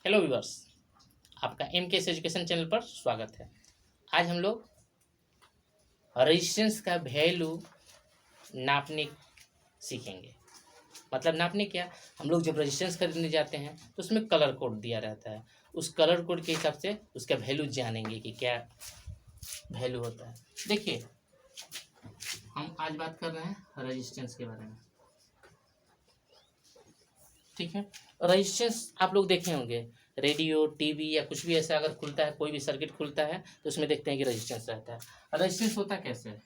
Hello viewers, आपका MKS education channel पर स्वागत है। आज हम लोग रेजिस्टेंस का वैल्यू नापने सीखेंगे। मतलब नापने क्या, हम लोग जब रेजिस्टेंस खरीदने जाते हैं तो उसमें कलर कोड दिया रहता है। उस कलर कोड के हिसाब से उसका वैल्यू जानेंगे कि क्या वैल्यू होता है। देखिए, हम आज बात कर रहे हैं रेजिस्टेंस के बारे में, ठीक है। रेजिस्टेंस आप लोग देखे होंगे, रेडियो, टीवी या कुछ भी ऐसा अगर खुलता है, कोई भी सर्किट खुलता है तो उसमें देखते हैं कि रेजिस्टेंस रहता है। रेजिस्टेंस होता कैसे है?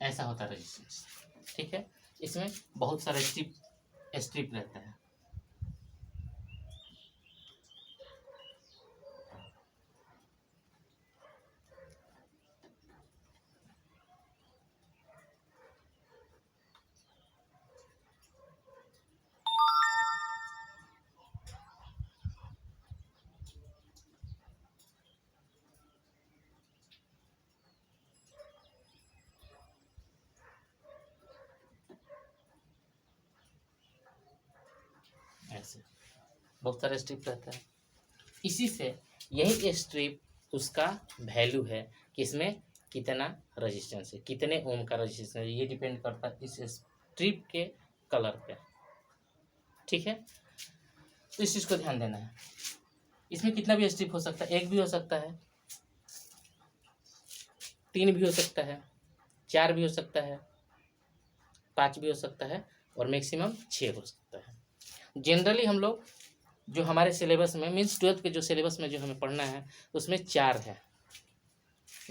ऐसा होता है रेजिस्टेंस, ठीक है। इसमें बहुत सारे स्ट्रिप रहता है। ऐसे बहुत सारे स्ट्रिप रहता है। इसी से यही स्ट्रिप उसका वैल्यू है कि इसमें कितना रेजिस्टेंस है, कितने ओम का रेजिस्टेंस है। ये डिपेंड करता है इस स्ट्रिप के कलर पे, ठीक है। तो इस चीज़ को ध्यान देना है। इसमें कितना भी स्ट्रिप हो सकता है, एक भी हो सकता है, 3 भी हो सकता है, 4 भी हो सकता है, 5 भी हो सकता है और मैक्सिमम 6 हो सकता है। जनरली हम लोग जो हमारे सिलेबस में मीन्स 12th के जो सिलेबस में जो हमें पढ़ना है उसमें 4 है,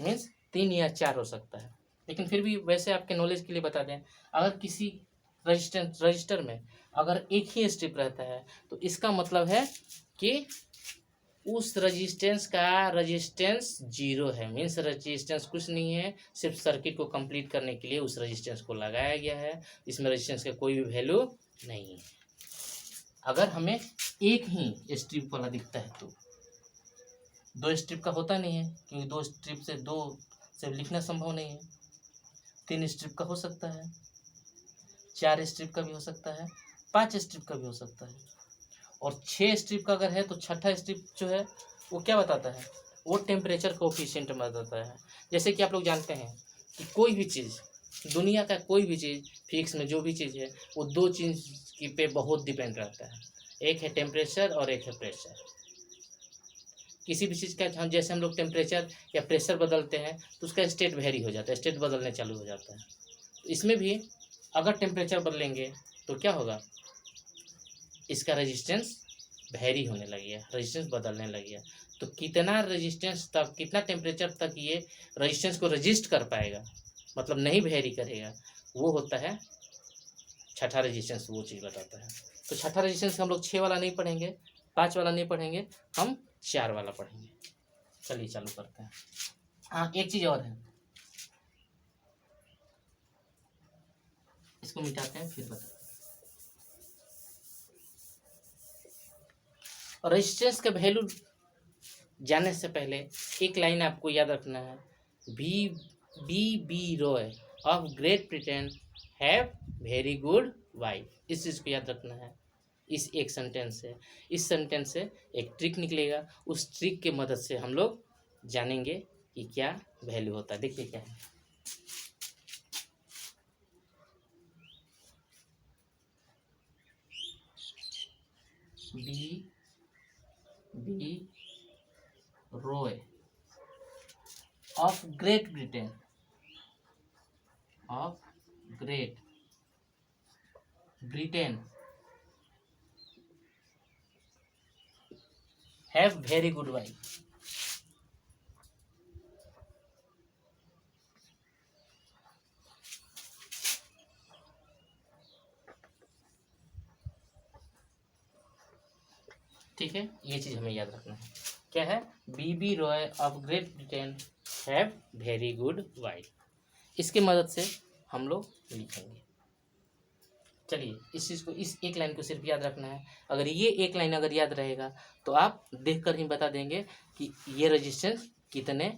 मीन्स 3 या 4 हो सकता है। लेकिन फिर भी वैसे आपके नॉलेज के लिए बता दें, अगर किसी रजिस्टर में अगर एक ही स्ट्रिप रहता है तो इसका मतलब है कि उस रजिस्टेंस का रेजिस्टेंस 0 है। मीन्स रेजिस्टेंस कुछ नहीं है, सिर्फ सर्किट को कंप्लीट करने के लिए उस रेजिस्टेंस को लगाया गया है। इसमें रेजिस्टेंस का कोई भी वैल्यू नहीं है। अगर हमें एक ही स्ट्रिप वाला दिखता है तो 2 स्ट्रिप का होता नहीं है, क्योंकि 2 स्ट्रिप से 2 से लिखना संभव नहीं है। 3 स्ट्रिप का हो सकता है, 4 स्ट्रिप का भी हो सकता है, 5 स्ट्रिप का भी हो सकता है और 6 स्ट्रिप का अगर है तो छठा स्ट्रिप जो है वो क्या बताता है, वो टेम्परेचर कोफिशिएंट बताता है। जैसे कि आप लोग जानते हैं कि कोई भी चीज़, दुनिया का कोई भी चीज़, फिजिक्स में जो भी चीज़ है वो 2 चीज़ की पे बहुत डिपेंड रहता है। एक है टेम्परेचर और एक है प्रेशर। किसी भी चीज़ का हम जैसे हम लोग टेम्परेचर या प्रेशर बदलते हैं तो उसका स्टेट वेरी हो जाता है, स्टेट बदलने चालू हो जाता है। तो इसमें भी अगर टेम्परेचर बदलेंगे तो क्या होगा, इसका रेजिस्टेंस वेरी होने लगेगा, रेजिस्टेंस बदलने लगेगा। तो कितना रेजिस्टेंस तक, कितना टेम्परेचर तक ये रेजिस्टेंस को रजिस्ट कर पाएगा, मतलब नहीं वेरी करेगा, वो होता है छठा रेजिस्टेंस, वो चीज़ बताता है। तो छठा रेजिस्टेंस हम लोग 6 वाला नहीं पढ़ेंगे, 5 वाला नहीं पढ़ेंगे, हम 4 वाला पढ़ेंगे। चलिए चालू करते हैं। हाँ, एक चीज़ और है, इसको मिटाते हैं फिर बताते हैं। रेजिस्टेंस का वैल्यू जानने से पहले एक लाइन आपको याद रखना है, B Roy of great Britain have very good wife. इस चीज़ को याद रखना है। इस एक सेंटेंस से, इस सेंटेंस से एक ट्रिक निकलेगा, उस ट्रिक के मदद से हम लोग जानेंगे कि क्या वैल्यू होता है। देखिए क्या है, B Roy of great Britain, of great Britain have very good wife. ठीक है, ये चीज़ हमें याद रखना है। क्या है, B Roy of great Britain have very good wife. इसके मदद से हम लोग लिखेंगे। चलिए इस चीज़ को, इस एक लाइन को सिर्फ याद रखना है। अगर ये एक लाइन अगर याद रहेगा तो आप देखकर ही बता देंगे कि ये रेजिस्टेंस कितने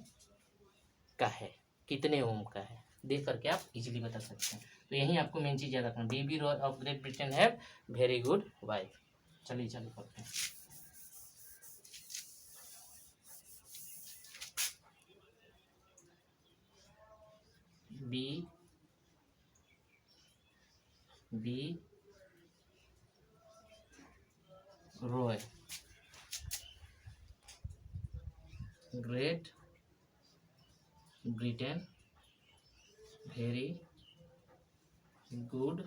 का है, कितने ओम का है, देख करके आप इजीली बता सकते हैं। तो यही आपको मेन चीज़ याद रखना। B B Roy of great Britain have very good wife. चलिए चालू करते हैं। B Roy great Britain very good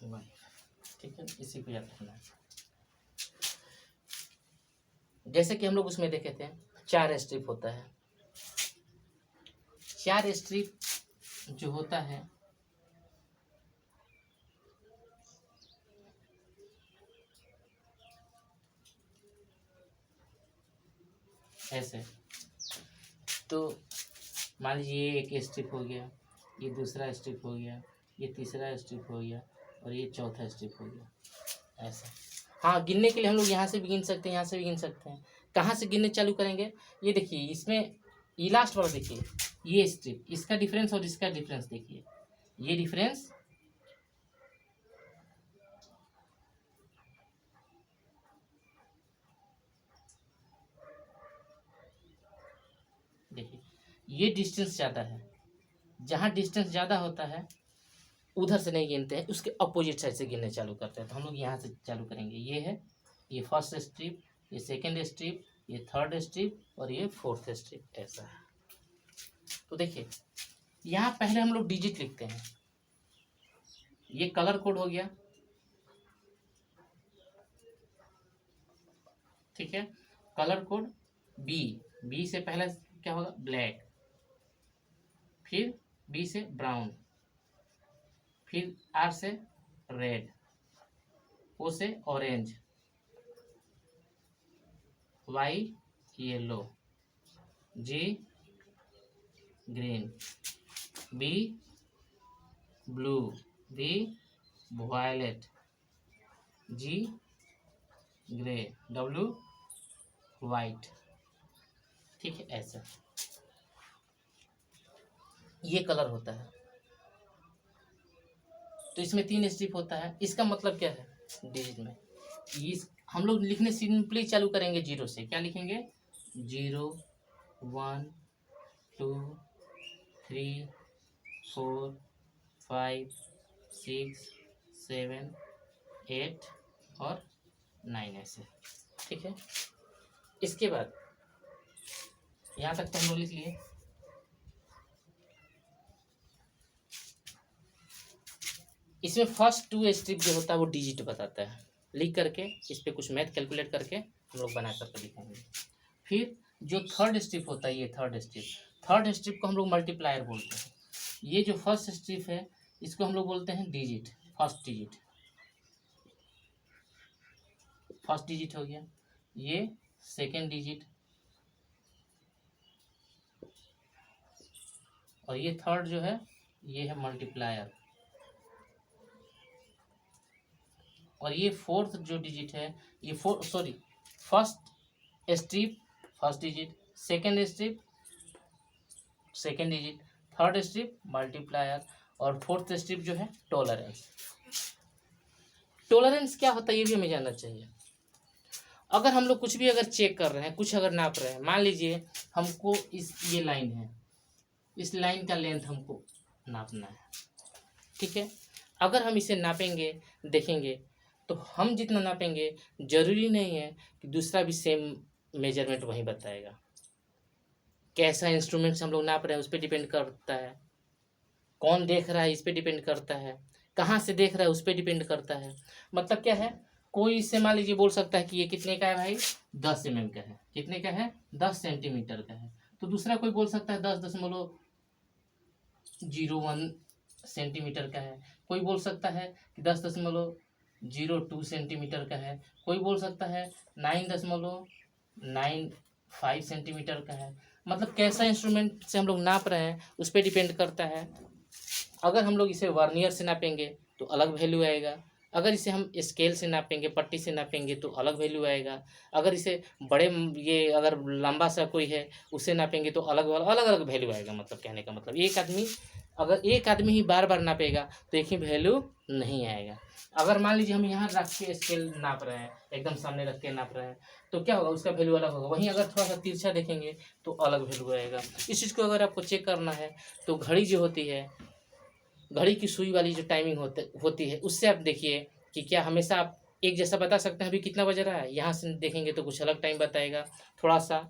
wife. ठीक है, इसी को याद रखना है। जैसे कि हम लोग उसमें देखे थे 4 स्ट्रिप होता है। 4 स्ट्रिप जो होता है ऐसे, तो मान लीजिए ये एक स्ट्रिप हो गया, ये दूसरा स्ट्रिप हो गया, ये तीसरा स्ट्रिप हो गया और ये चौथा स्ट्रिप हो गया ऐसा। हाँ, गिनने के लिए हम लोग यहाँ से भी गिन सकते हैं, यहाँ से भी गिन सकते हैं। कहाँ से गिनने चालू करेंगे? ये देखिए, इसमें ये लास्ट वाला देखिए, ये स्ट्रिप, इसका डिफरेंस और इसका डिफरेंस देखिए, ये डिफरेंस देखिए, ये डिस्टेंस ज़्यादा है। जहाँ डिस्टेंस ज़्यादा होता है उधर से नहीं गिनते हैं, उसके अपोजिट साइड से गिनने चालू करते हैं। तो हम लोग यहाँ से चालू करेंगे। ये है, ये फर्स्ट स्ट्रिप, ये सेकंड स्ट्रिप, ये थर्ड स्ट्रिप और ये फोर्थ स्ट्रिप, ऐसा है। तो देखिए, यहाँ पहले हम लोग डिजिट लिखते हैं। ये कलर कोड हो गया, ठीक है। कलर कोड बी से पहला क्या होगा? ब्लैक, फिर बी से ब्राउन, फिर आर से रेड, ओ से orange, Y yellow, G green, B blue, B violet, G grey, W white. ठीक है, ऐसा ये कलर होता है। तो इसमें 3 स्ट्रिप होता है। इसका मतलब क्या है? डिजिट में इस हम लोग लिखने सिंपली चालू करेंगे 0 से। क्या लिखेंगे? 0 1 2 3 4 5 6 7 8 और 9 ऐसे। ठीक है, इसके बाद यहाँ तक तो हम लोग लिख लिए। इसमें फर्स्ट 2 स्ट्रिप जो होता है वो डिजिट बताता है। लिख करके इस पर कुछ मैथ कैलकुलेट करके हम लोग बना करके लिखेंगे। फिर जो थर्ड स्ट्रिप होता है, ये थर्ड स्ट्रिप को हम लोग मल्टीप्लायर बोलते हैं। ये जो फर्स्ट स्ट्रिप है इसको हम लोग बोलते हैं डिजिट, फर्स्ट डिजिट हो गया। ये सेकेंड डिजिट और ये थर्ड जो है ये है मल्टीप्लायर। और ये फोर्थ जो डिजिट है, ये first strip first digit, second strip second digit, third strip multiplier और फोर्थ स्ट्रिप जो है टॉलरेंस। टॉलरेंस क्या होता है ये भी हमें जानना चाहिए। अगर हम लोग कुछ भी अगर चेक कर रहे हैं, कुछ अगर नाप रहे हैं, मान लीजिए हमको ये लाइन है, इस लाइन का लेंथ हमको नापना है, ठीक है। अगर हम इसे नापेंगे, देखेंगे, तो हम जितना नापेंगे जरूरी नहीं है कि दूसरा भी सेम मेजरमेंट वही बताएगा। कैसा इंस्ट्रूमेंट से हम लोग नाप रहे हैं उस पर डिपेंड करता है, कौन देख रहा है इस पर डिपेंड करता है, कहाँ से देख रहा है उस पर डिपेंड करता है। मतलब क्या है, कोई इससे मान लीजिए बोल सकता है कि ये कितने का है भाई, 10 mm का है। कितने का है? 10 सेंटीमीटर का है। तो दूसरा कोई बोल सकता है 10.01 सेंटीमीटर का है। कोई बोल सकता है कि 10.02 सेंटीमीटर का है। कोई बोल सकता है 9.95 सेंटीमीटर का है। मतलब कैसा इंस्ट्रूमेंट से हम लोग नाप रहे हैं उस पर डिपेंड करता है अगर हम लोग इसे वर्नियर से नापेंगे तो अलग वैल्यू आएगा, अगर इसे हम स्केल से नापेंगे, पट्टी से नापेंगे तो अलग वैल्यू आएगा, अगर इसे बड़े ये अगर लंबा सा कोई है उससे नापेंगे तो अलग अलग अलग वैल्यू आएगा। मतलब कहने का मतलब एक आदमी ही बार बार नापेगा तो एक ही वैल्यू नहीं आएगा। अगर मान लीजिए हम यहाँ रख के स्केल नाप रहे हैं, एकदम सामने रख के नाप रहे हैं, तो क्या होगा, उसका वैल्यू अलग होगा। वहीं अगर थोड़ा सा तिरछा देखेंगे तो अलग वैल्यू आएगा। इस चीज़ को अगर आपको चेक करना है तो घड़ी जो होती है, घड़ी की सुई वाली जो टाइमिंग होती है उससे आप देखिए कि क्या हमेशा आप एक जैसा बता सकते हैं अभी कितना बज रहा है। यहाँ से देखेंगे तो कुछ अलग टाइम बताएगा, थोड़ा सा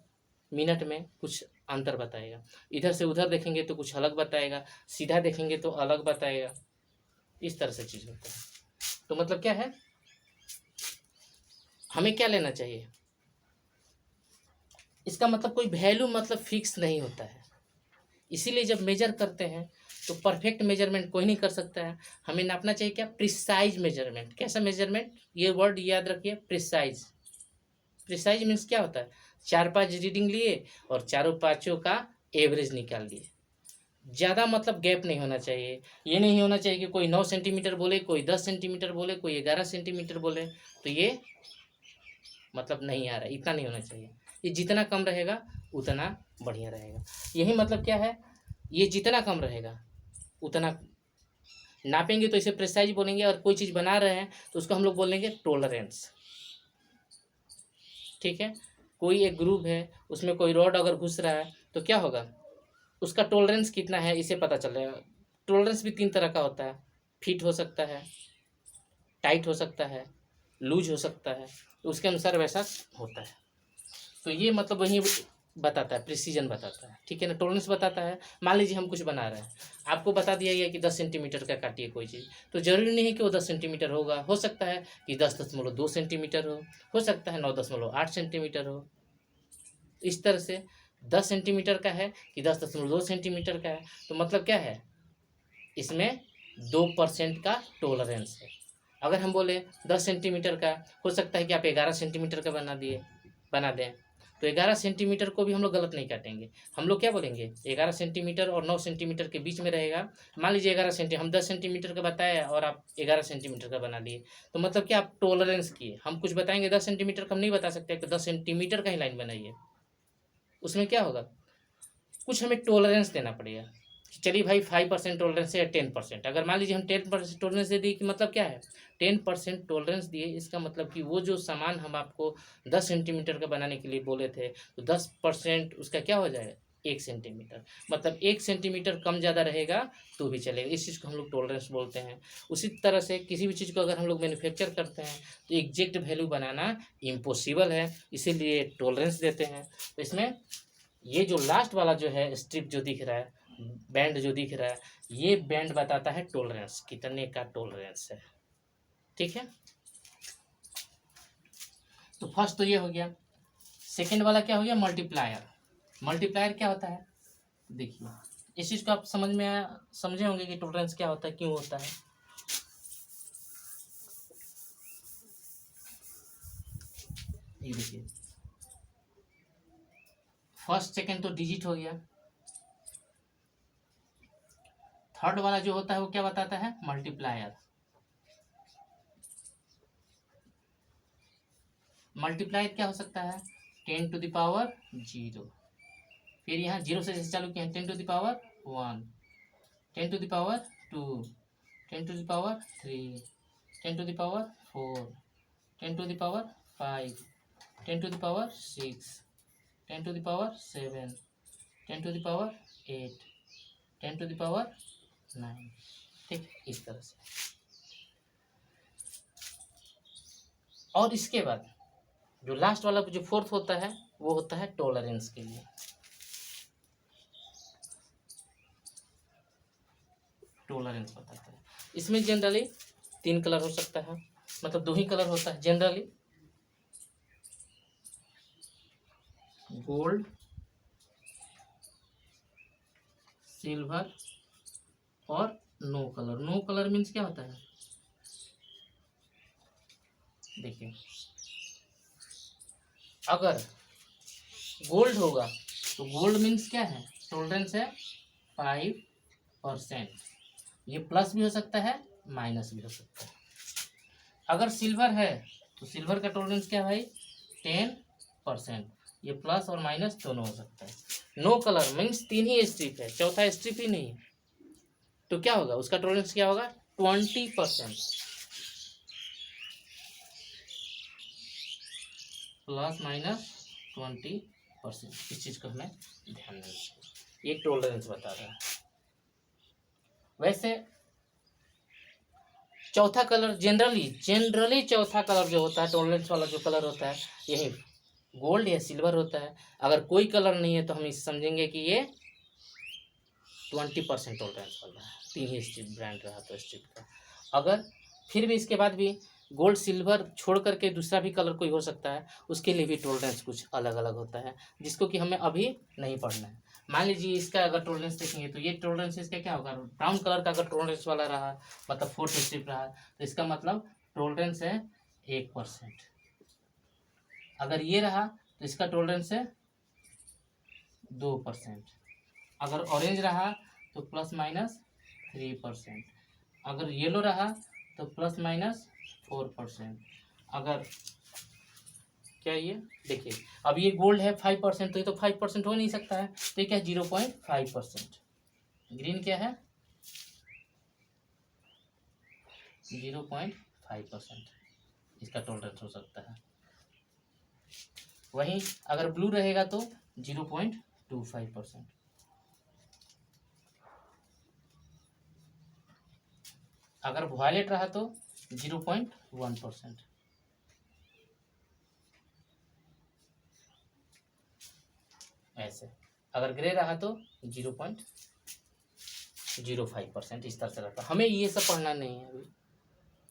मिनट में कुछ अंतर बताएगा। इधर से उधर देखेंगे तो कुछ अलग बताएगा, सीधा देखेंगे तो अलग बताएगा। इस तरह से चीज़ होता है। तो मतलब क्या है, हमें क्या लेना चाहिए, इसका मतलब कोई वैल्यू मतलब फिक्स नहीं होता है। इसीलिए जब मेजर करते हैं तो परफेक्ट मेजरमेंट कोई नहीं कर सकता है। हमें नापना चाहिए क्या, प्रिसाइज मेजरमेंट। कैसा मेजरमेंट, ये वर्ड याद रखिए, प्रिसाइज। प्रिसाइज मीन्स क्या होता है, 4-5 रीडिंग लिए और चारों पाँचों का एवरेज निकाल लिए। ज़्यादा मतलब गैप नहीं होना चाहिए। ये नहीं होना चाहिए कि कोई 9 सेंटीमीटर बोले, कोई 10 सेंटीमीटर बोले, कोई 11 सेंटीमीटर बोले, तो ये मतलब नहीं आ रहा है, इतना नहीं होना चाहिए। ये जितना कम रहेगा उतना बढ़िया रहेगा। यही मतलब क्या है, ये जितना कम रहेगा उतना नापेंगे तो इसे प्रिसाइज बोलेंगे। और कोई चीज़ बना रहे हैं तो उसको हम लोग बोलेंगे टोलरेंस। ठीक है, कोई एक ग्रुप है उसमें कोई रॉड अगर घुस रहा है तो क्या होगा, उसका टोलरेंस कितना है इसे पता चल रहा है। टोलरेंस भी 3 तरह का होता है, फिट हो सकता है, टाइट हो सकता है, लूज हो सकता है, तो उसके अनुसार वैसा होता है। तो ये मतलब वही बताता है, प्रिसीजन बताता है। ठीक है ना, टोलरेंस बताता है। मान लीजिए हम कुछ बना रहे हैं, आपको बता दिया गया कि 10 सेंटीमीटर का काटिए कोई चीज़, तो जरूरी नहीं है कि वो 10 सेंटीमीटर होगा। हो सकता है कि 10.2 सेंटीमीटर हो सकता है 9.8 सेंटीमीटर हो। इस तरह से 10 सेंटीमीटर का है कि 10.2 सेंटीमीटर का है, तो मतलब क्या है, इसमें 2% का टोलरेंस है। अगर हम बोले 10 सेंटीमीटर का, हो सकता है कि आप 11 सेंटीमीटर का बना दें, तो 11 सेंटीमीटर को भी हम लोग गलत नहीं काटेंगे। हम लोग क्या बोलेंगे, 11 सेंटीमीटर और 9 सेंटीमीटर के बीच में रहेगा। मान लीजिए 11 सेंटीमीटर, हम 10 सेंटीमीटर का बताया और आप 11 सेंटीमीटर का बना दिए, तो मतलब क्या, आप टोलरेंस किए। हम कुछ बताएंगे 10 सेंटीमीटर का, हम नहीं बता सकते कि 10 सेंटीमीटर का ही लाइन बनाइए। उसमें क्या होगा, कुछ हमें टोलरेंस देना पड़ेगा। चलिए भाई 5% टोलरेंस है या 10%। अगर मान लीजिए हम 10% टोलरेंस दे दिए, कि मतलब क्या है, 10% टोलरेंस दिए, इसका मतलब कि वो जो सामान हम आपको 10 सेंटीमीटर का बनाने के लिए बोले थे, तो 10% उसका क्या हो जाएगा, 1 सेंटीमीटर। मतलब 1 सेंटीमीटर कम ज़्यादा रहेगा तो भी चलेगा। इस चीज़ को हम लोग टोलरेंस बोलते हैं। उसी तरह से किसी भी चीज़ को अगर हम लोग मैन्युफैक्चर करते हैं तो एग्जैक्ट वैल्यू बनाना इम्पॉसिबल है, इसीलिए टोलरेंस देते हैं। तो इसमें ये जो लास्ट वाला जो है स्ट्रिप जो दिख रहा है, बैंड जो दिख रहा है, ये बैंड बताता है टोलरेंस, कितने का टोलरेंस है। ठीक है, तो फर्स्ट तो ये हो गया। सेकंड वाला क्या हो गया, मल्टीप्लायर। मल्टीप्लायर क्या होता है, देखिए इस चीज़ को आप समझे होंगे कि टोलरेंस क्या होता है, क्यों होता है। ये देखिए, फर्स्ट सेकंड तो डिजिट हो गया, थर्ड वाला जो होता है वो क्या बताता है, मल्टीप्लायर। मल्टीप्लायर क्या हो सकता है, 10⁻0। फिर यहाँ 0 से जैसे चालू किया, 10⁻1, 10⁻2, 10⁻3, 10⁻4, 10⁻5, 10⁻6, 10⁻7, 10⁻8, 10⁻9। ठीक, इस तरह से। और इसके बाद जो लास्ट वाला जो फोर्थ होता है वो होता है टॉलरेंस के लिए। टॉलरेंस बताता है। इसमें जनरली 3 कलर हो सकता है, मतलब 2 ही कलर होता है जनरली, गोल्ड, सिल्वर और no colour. No colour means क्या होता है, देखिए अगर गोल्ड होगा तो गोल्ड मीन्स क्या है, टॉलरेंस है 5%। ये प्लस भी हो सकता है, माइनस भी हो सकता है। अगर सिल्वर है तो सिल्वर का टॉलरेंस क्या है भाई, 10%। ये प्लस और माइनस दोनों हो सकता है। नो कलर मीन्स 3 ही स्ट्रिप है, चौथा स्ट्रिप ही नहीं है, तो क्या होगा, उसका टॉलरेंस क्या होगा, 20%। प्लस माइनस 20%, इस चीज को हमें ध्यान में रखना, ये टॉलरेंस बता रहा है। वैसे चौथा कलर जनरली चौथा कलर जो होता है, टॉलरेंस वाला जो कलर होता है, यही गोल्ड या सिल्वर होता है। अगर कोई कलर नहीं है तो हम इस समझेंगे कि ये 20% टॉलरेंस वाला है, 3 ही स्ट्रिप ब्रांड रहा तो स्ट्रिप का। अगर फिर भी इसके बाद भी गोल्ड सिल्वर छोड़ करके दूसरा भी कलर कोई हो सकता है, उसके लिए भी टॉलरेंस कुछ अलग अलग होता है, जिसको कि हमें अभी नहीं पढ़ना है। मान लीजिए इसका अगर टॉलरेंस देखेंगे तो ये टॉलरेंस इसका क्या होगा, ब्राउन कलर का अगर टॉलरेंस वाला रहा, मतलब 4th स्ट्रिप रहा, तो इसका मतलब टॉलरेंस है 1%। अगर ये रहा तो इसका टॉलरेंस है 2%। अगर ऑरेंज रहा तो प्लस माइनस 3%। अगर येलो रहा तो प्लस माइनस 4%। अगर क्या ये देखिए, अब ये गोल्ड है 5%, तो ये तो 5% हो नहीं सकता है, तो ये क्या है 0.5%। ग्रीन क्या है 0.5%, इसका टॉलरेंस हो सकता है। वहीं अगर ब्लू रहेगा तो 0.25%। अगर वायलेट रहा तो 0.1%। ऐसे अगर ग्रे रहा तो 0.05%, इस तरह से रहता है। हमें ये सब पढ़ना नहीं है अभी,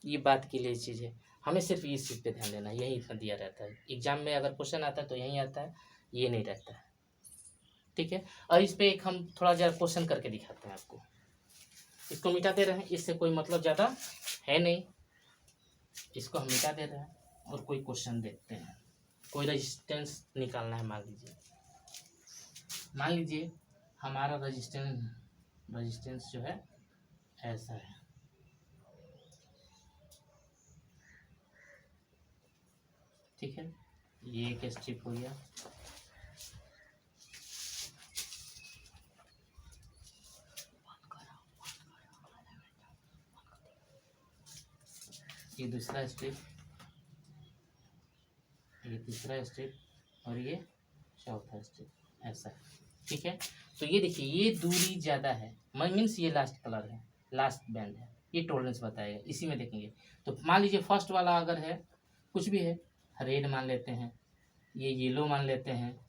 ये बात के लिए चीज़ है, हमें सिर्फ इस चीज़ पे ध्यान देना है, यही इतना दिया रहता है। एग्जाम में अगर क्वेश्चन आता है तो यही आता है, ये नहीं रहता है, ठीक है। और इस पे एक हम थोड़ा ज़रा क्वेश्चन करके दिखाते हैं आपको। इसको मिटा दे रहे हैं, इससे कोई मतलब ज़्यादा है नहीं, इसको हम मिटा दे रहे हैं और कोई क्वेश्चन देखते हैं। कोई रेजिस्टेंस निकालना है। मान लीजिए हमारा रेजिस्टेंस जो है ऐसा है, ठीक है। ये एक स्ट्रिप हो गया, ये दूसरा स्ट्रिप, ये तीसरा स्ट्रिप और ये चौथा स्ट्रिप, ऐसा है, ठीक है। तो ये देखिए ये दूरी ज़्यादा है, मीन्स ये लास्ट कलर है, लास्ट बैंड है, ये टॉलरेंस बताएगा, इसी में देखेंगे। तो मान लीजिए फर्स्ट वाला अगर है, कुछ भी है, रेड मान लेते हैं, ये येलो मान लेते हैं,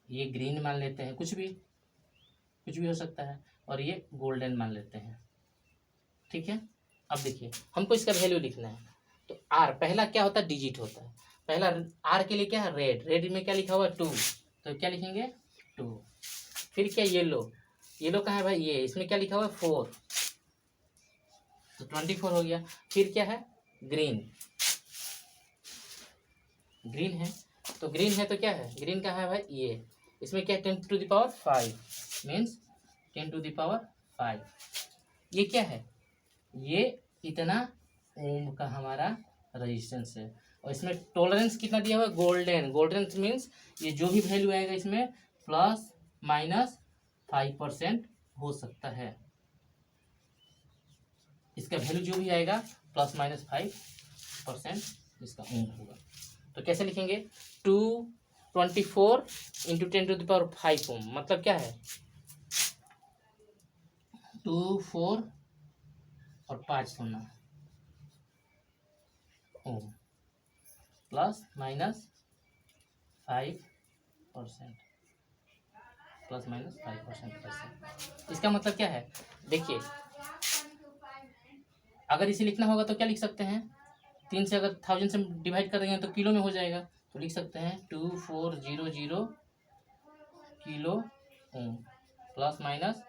ये ग्रीन मान लेते हैं, कुछ भी हो सकता है, और ये गोल्डन मान लेते हैं, ठीक है। अब देखिए हमको इसका वैल्यू लिखना है, तो आर पहला क्या होता है, डिजिट होता है। पहला आर के लिए क्या है, रेड में क्या लिखा हुआ है 2, तो क्या लिखेंगे 2। फिर क्या येलो कहाँ है भाई, ये इसमें क्या लिखा हुआ है 4, तो 24 हो गया। फिर क्या है ग्रीन है, तो ग्रीन है तो क्या है, ग्रीन कहाँ है भाई, ये इसमें क्या 10⁵ मीन्स 10⁵। ये क्या है, ये इतना ओम का हमारा रेजिस्टेंस है, और इसमें टॉलरेंस कितना दिया हुआ है, गोल्डन मीन्स ये जो भी वैल्यू आएगा इसमें प्लस माइनस 5% हो सकता है, इसका वैल्यू जो भी आएगा प्लस माइनस 5% इसका ओम होगा। तो कैसे लिखेंगे, 224 इंटू 10⁵ ओम, मतलब क्या है 2 4 और 5 0 ohm plus minus 5%, plus minus 5%। इसका मतलब क्या है, देखिए अगर इसे लिखना होगा तो क्या लिख सकते हैं, 3 से अगर 1000 से डिवाइड कर देंगे तो किलो में हो जाएगा, तो लिख सकते हैं 2400 किलो ओम प्लस माइनस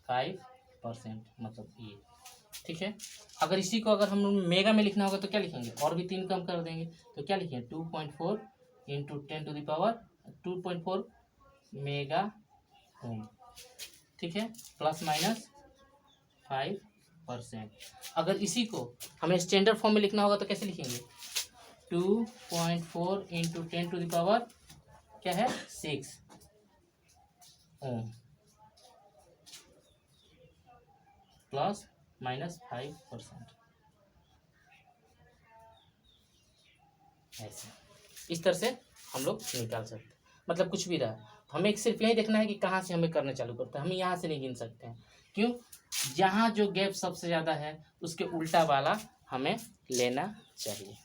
5%, मतलब ये, ठीक है। अगर इसी को अगर हम मेगा में लिखना होगा तो क्या लिखेंगे, और भी 3 कम कर देंगे, तो क्या लिखेंगे 2.4 इंटू 10⁻².4 मेगा ओम, ठीक है, प्लस माइनस 5%। अगर इसी को हमें स्टैंडर्ड फॉर्म में लिखना होगा तो कैसे लिखेंगे, 2.4 इंटू 10⁻, क्या है 6 ओम प्लस माइनस 5%। ऐसे इस तरह से हम लोग निकाल सकते हैं। मतलब कुछ भी रहा तो हमें सिर्फ यही देखना है कि कहाँ से हमें करना चालू करता है। हम यहाँ से नहीं गिन सकते हैं, क्यों, जहाँ जो गैप सबसे ज़्यादा है उसके उल्टा वाला हमें लेना चाहिए।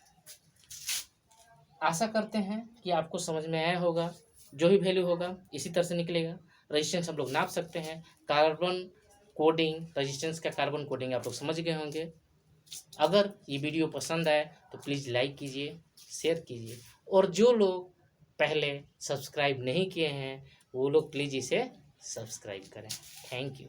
आशा करते हैं कि आपको समझ में आया होगा। जो भी वैल्यू होगा इसी तरह से निकलेगा। रेजिस्टेंस हम लोग नाप सकते हैं। कार्बन कोडिंग, रेजिस्टेंस का कार्बन कोडिंग आप लोग समझ गए होंगे। अगर ये वीडियो पसंद आए तो प्लीज़ लाइक कीजिए, शेयर कीजिए, और जो लोग पहले सब्सक्राइब नहीं किए हैं वो लोग प्लीज़ इसे सब्सक्राइब करें। Thank you.